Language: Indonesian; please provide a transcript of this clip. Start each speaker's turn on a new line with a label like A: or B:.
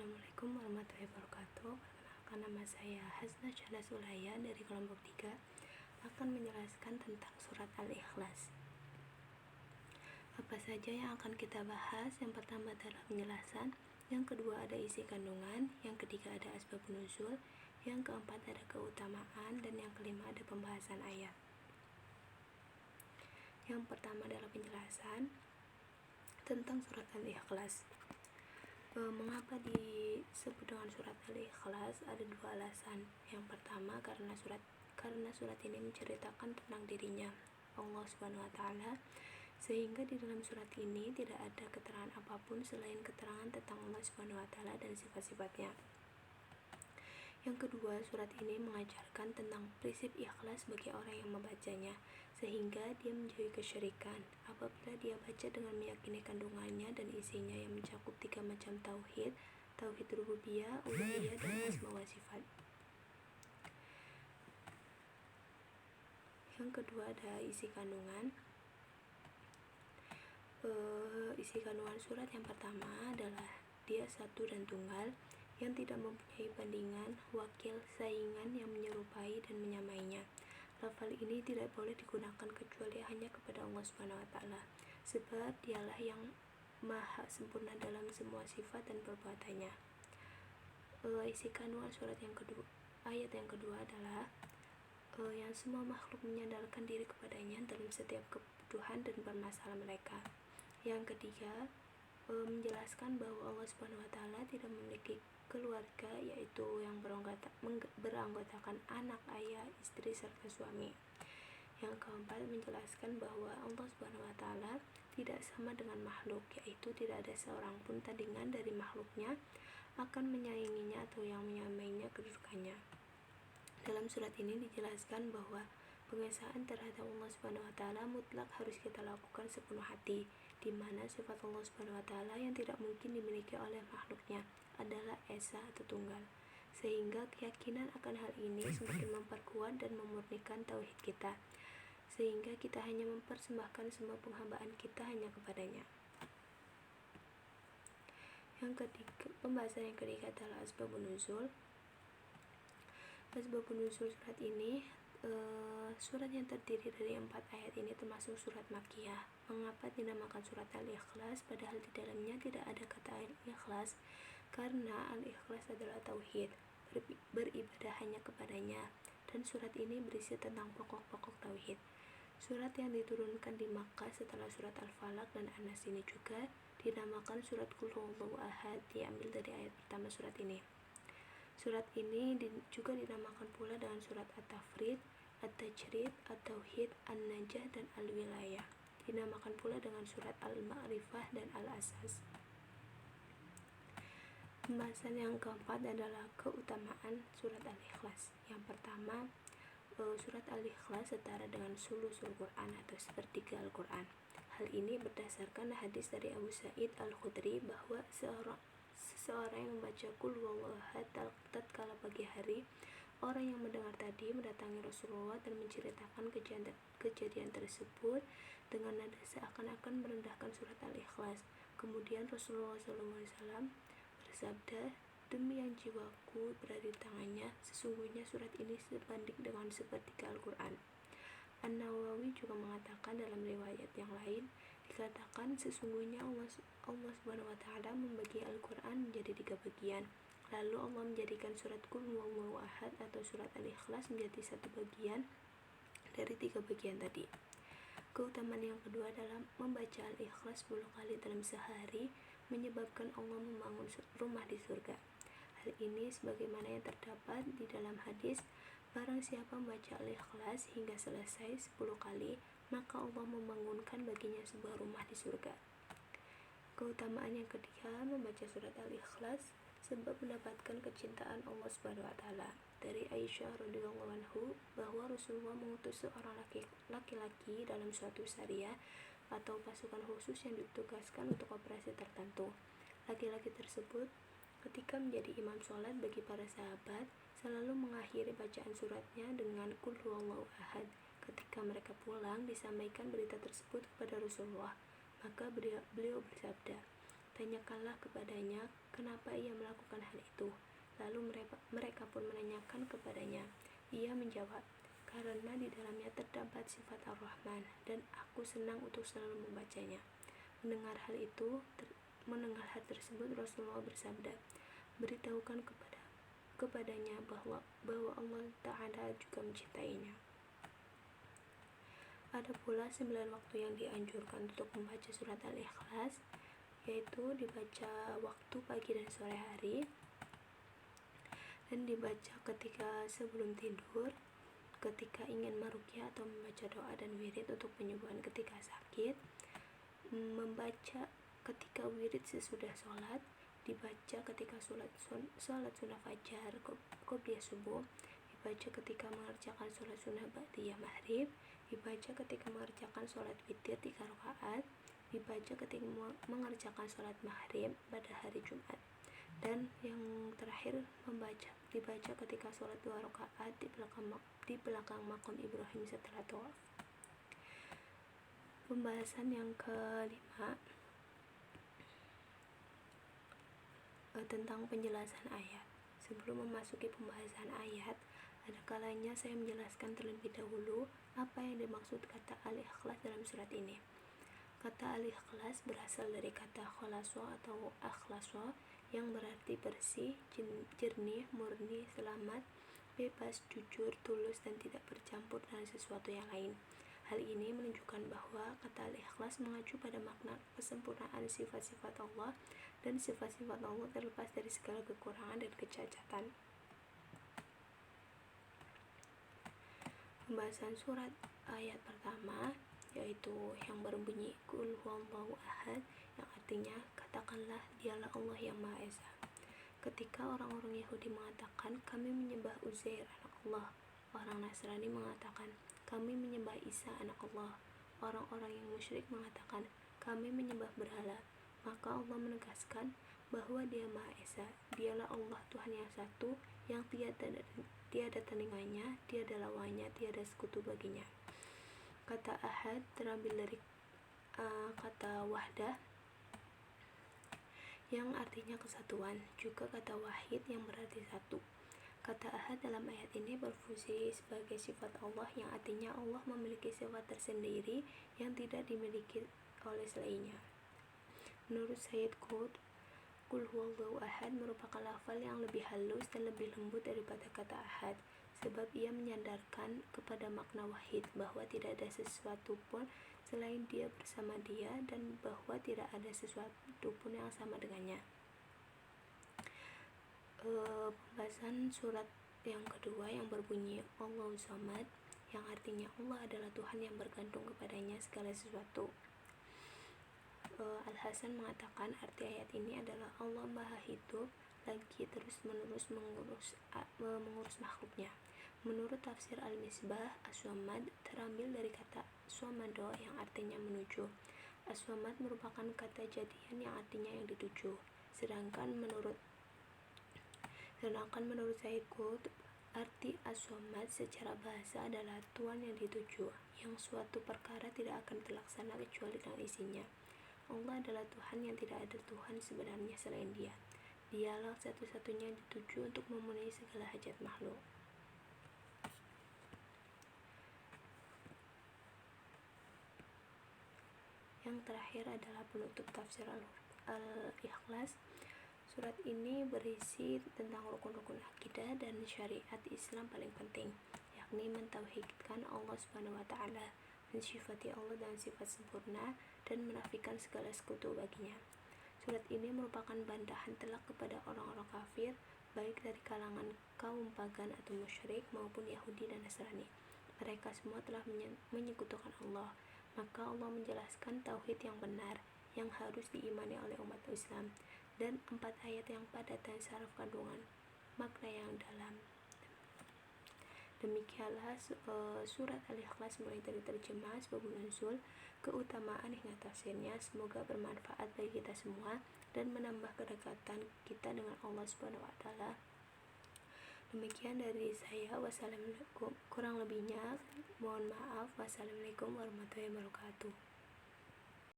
A: Assalamualaikum warahmatullahi wabarakatuh. Perkenalkan, nama saya Hasna Syahda Sulaya dari kelompok 3 akan menjelaskan tentang surat Al-Ikhlas. Apa saja yang akan kita bahas? Yang pertama adalah penjelasan, yang kedua ada isi kandungan, yang ketiga ada asbab nuzul, yang keempat ada keutamaan, dan yang kelima ada pembahasan ayat. Yang pertama adalah penjelasan tentang surat Al-Ikhlas. Mengapa disebut dengan surat Al-Ikhlas? Ada dua alasan. Yang pertama karena surat ini menceritakan tentang dirinya Allah Subhanahu wa taala, sehingga di dalam surat ini tidak ada keterangan apapun selain keterangan tentang Allah Subhanahu wa taala dan sifat-sifatnya. Yang kedua, surat ini mengajarkan tentang prinsip ikhlas bagi orang yang membacanya, sehingga dia menjauhi kesyirikan apabila dia baca dengan meyakini kandungannya dan isinya yang mencakup 3 macam tauhid rububiyah, uluhiyah, dan asma wa sifat. Yang kedua ada isi kandungan. Isi kandungan surat yang pertama adalah dia satu dan tunggal, yang tidak mempunyai bandingan, wakil, saingan yang menyerupai dan menyamainya. Lafal ini tidak boleh digunakan kecuali hanya kepada Allah Subhanahu wa taala, sebab dialah yang maha sempurna dalam semua sifat dan perbuatannya. Isi kandungan surat yang kedua, ayat yang kedua adalah yang semua makhluk menyandarkan diri kepadanya dalam setiap kebutuhan dan permasalahan mereka. Yang ketiga, menjelaskan bahwa Allah Subhanahu wa taala tidak memiliki keluarga, yaitu yang beranggotakan anak, ayah, istri, serta suami. Yang keempat, menjelaskan bahwa Allah Subhanahu wa taala tidak sama dengan makhluk, yaitu tidak ada seorang pun tandingan dari makhluknya akan menyainginya atau yang menyamainya kedudukannya. Dalam surat ini dijelaskan bahwa pengesaan terhadap Allah Subhanahu wa taala mutlak harus kita lakukan sepenuh hati, di mana sifat Allah Subhanahu wa taala yang tidak mungkin dimiliki oleh makhluknya adalah esa atau tunggal, sehingga keyakinan akan hal ini semakin memperkuat dan memurnikan tauhid kita, sehingga kita hanya mempersembahkan semua penghambaan kita hanya kepadanya. Yang ketiga, pembahasan yang ketiga adalah asbabun nuzul. Asbabun nuzul surat ini, surat yang terdiri dari 4 ayat ini termasuk surat Makkiyah. Mengapa dinamakan surat Al-Ikhlas padahal di dalamnya tidak ada kata Al-Ikhlas? Karena Al-Ikhlas adalah tauhid, beribadah hanya kepadanya, dan surat ini berisi tentang pokok-pokok tauhid. Surat yang diturunkan di Makkah setelah surat Al-Falaq dan An-Nas ini juga dinamakan surat Qul Huwallahu Ahad, diambil dari ayat pertama surat ini. Surat ini juga dinamakan pula dengan surat At-Tafrid, At-Tajrid, At-Tauhid, An-Najah, dan Al-Wilayah. Dinamakan pula dengan surat Al-Ma'rifah dan Al-Asas. Pembahasan yang keempat adalah keutamaan surat Al-Ikhlas. Yang pertama, surat Al-Ikhlas setara dengan sulusul Quran atau sepertiga Al-Quran. Hal ini berdasarkan hadis dari Abu Sa'id Al-Khudri bahwa seseorang yang membaca Qul Huwallahu Ahad tatkala pagi hari, orang yang mendengar tadi mendatangi Rasulullah dan menceritakan kejadian tersebut dengan nada seakan-akan merendahkan surat Al-Ikhlas. Kemudian Rasulullah SAW bersabda, "Demi yang jiwaku berada di tangannya, sesungguhnya surat ini sebanding dengan sepertiga Al-Quran." An-Nawawi juga mengatakan dalam riwayat yang lain, dikatakan sesungguhnya Allah Subhanahu wa taala membagi Al-Quran menjadi 3 bagian. Lalu Allah menjadikan surat Qul Huwallahu Ahad atau surat Al-Ikhlas menjadi 1 bagian dari 3 bagian tadi. Keutamaan yang kedua adalah membaca Al-Ikhlas 10 kali dalam sehari menyebabkan Allah membangun rumah di surga. Hal ini sebagaimana yang terdapat di dalam hadis, barang siapa membaca Al-Ikhlas hingga selesai 10 kali, maka Allah membangunkan baginya sebuah rumah di surga. Keutamaan yang ketiga, membaca surat Al-Ikhlas sebab mendapatkan kecintaan Allah Subhanahu wa taala. Dari Aisyah radhiyallahu anhu bahwa Rasulullah mengutus seorang laki-laki dalam suatu syariah atau pasukan khusus yang ditugaskan untuk operasi tertentu. Laki-laki tersebut ketika menjadi imam sholat bagi para sahabat selalu mengakhiri bacaan suratnya dengan Qul Huwallahu Ahad. Ketika mereka pulang disampaikan berita tersebut kepada Rasulullah, maka beliau bersabda, Tanyakanlah kepadanya kenapa ia melakukan hal itu. Lalu mereka pun menanyakan kepadanya. Ia menjawab, karena di dalamnya terdapat sifat Ar-Rahman dan aku senang untuk selalu membacanya. Mendengar hal tersebut Rasulullah bersabda, beritahukan kepadanya bahwa Allah Ta'ala juga mencintainya. Ada pula 9 waktu yang dianjurkan untuk membaca surat Al-Ikhlas, yaitu dibaca waktu pagi dan sore hari, dan dibaca ketika sebelum tidur, ketika ingin meruqyah atau membaca doa dan wirid untuk penyembuhan ketika sakit, membaca ketika wirid sesudah sholat, dibaca ketika sholat sunnah fajar qobliyah subuh, dibaca ketika mengerjakan sholat sunnah ba'diyah maghrib, dibaca ketika mengerjakan sholat witir 3 rakaat, dibaca ketika mengerjakan sholat maghrib pada hari Jumat, dan yang terakhir dibaca ketika sholat 2 rakaat di belakang makam Ibrahim setelah tawaf. Pembahasan yang kelima tentang penjelasan ayat. Sebelum memasuki pembahasan ayat, ada kalanya saya menjelaskan terlebih dahulu apa yang dimaksud kata Al-Ikhlas dalam surat ini. Kata Al-Ikhlas berasal dari kata khalasa atau akhlasa yang berarti bersih, jernih, murni, selamat, bebas, jujur, tulus, dan tidak bercampur dengan sesuatu yang lain. Hal ini menunjukkan bahwa kata Al-Ikhlas mengacu pada makna kesempurnaan sifat-sifat Allah, dan sifat-sifat Allah terlepas dari segala kekurangan dan kecacatan. Pembahasan surat ayat pertama yaitu yang berbunyi Qul huwallahu ahad, yang artinya katakanlah dialah Allah yang Maha Esa. Ketika orang-orang Yahudi mengatakan kami menyembah Uzair anak Allah, orang Nasrani mengatakan kami menyembah Isa anak Allah, orang-orang yang musyrik mengatakan kami menyembah berhala, maka Allah menegaskan bahwa Dia Maha Esa, Dialah Allah Tuhan yang satu, yang tiada tandingannya, tiada lawannya, tiada sekutu baginya. Kata ahad terambil dari kata wahdah yang artinya kesatuan, juga kata wahid yang berarti satu. Kata ahad dalam ayat ini berfungsi sebagai sifat Allah, yang artinya Allah memiliki sifat tersendiri yang tidak dimiliki oleh selainnya. Menurut Sayyid Qutb, Qul huwallahu ahad merupakan lafal yang lebih halus dan lebih lembut daripada kata ahad, sebab ia menyandarkan kepada makna wahid, bahwa tidak ada sesuatu pun selain Dia bersama Dia, dan bahwa tidak ada sesuatu pun yang sama dengannya. Pembahasan surat yang kedua yang berbunyi Allahu Samad, yang artinya Allah adalah Tuhan yang bergantung kepadanya segala sesuatu. Al-Hasan mengatakan arti ayat ini adalah Allah Maha Hidup lagi terus-menerus mengurus makhluknya. Menurut tafsir Al-Misbah, As-Samad terambil dari kata Somado yang artinya menuju. As-Samad merupakan kata jadian yang artinya yang dituju. Sedangkan menurut Sayyid Qutb, arti As-Samad secara bahasa adalah Tuhan yang dituju, yang suatu perkara tidak akan terlaksana kecuali dengan isinya. Allah adalah Tuhan yang tidak ada Tuhan sebenarnya selain Dia. Dialah satu-satunya yang dituju untuk memenuhi segala hajat makhluk. Yang terakhir adalah penutup tafsir Al-Ikhlas. Surat ini berisi tentang rukun-rukun akidah dan syariat Islam paling penting, yakni mentauhidkan Allah Subhanahu wa Ta'ala, mensifati Allah dengan sifat sempurna, dan menafikan segala sekutu baginya. Surat ini merupakan bantahan telak kepada orang-orang kafir, baik dari kalangan kaum pagan atau musyrik maupun Yahudi dan Nasrani. Mereka semua telah menyekutukan Allah. Maka Allah menjelaskan tauhid yang benar yang harus diimani oleh umat Islam, dan 4 ayat yang padat dan syarat kandungan makna yang dalam. Demikianlah surat Al-Ikhlas mulai dari terjemah, sebab nuzul, keutamaan hingga tafsirnya. Semoga bermanfaat bagi kita semua dan menambah kedekatan kita dengan Allah Subhanahu wa Ta'ala. Demikian dari saya. Wassalamualaikum. Kurang lebihnya mohon maaf. Wassalamualaikum warahmatullahi wabarakatuh.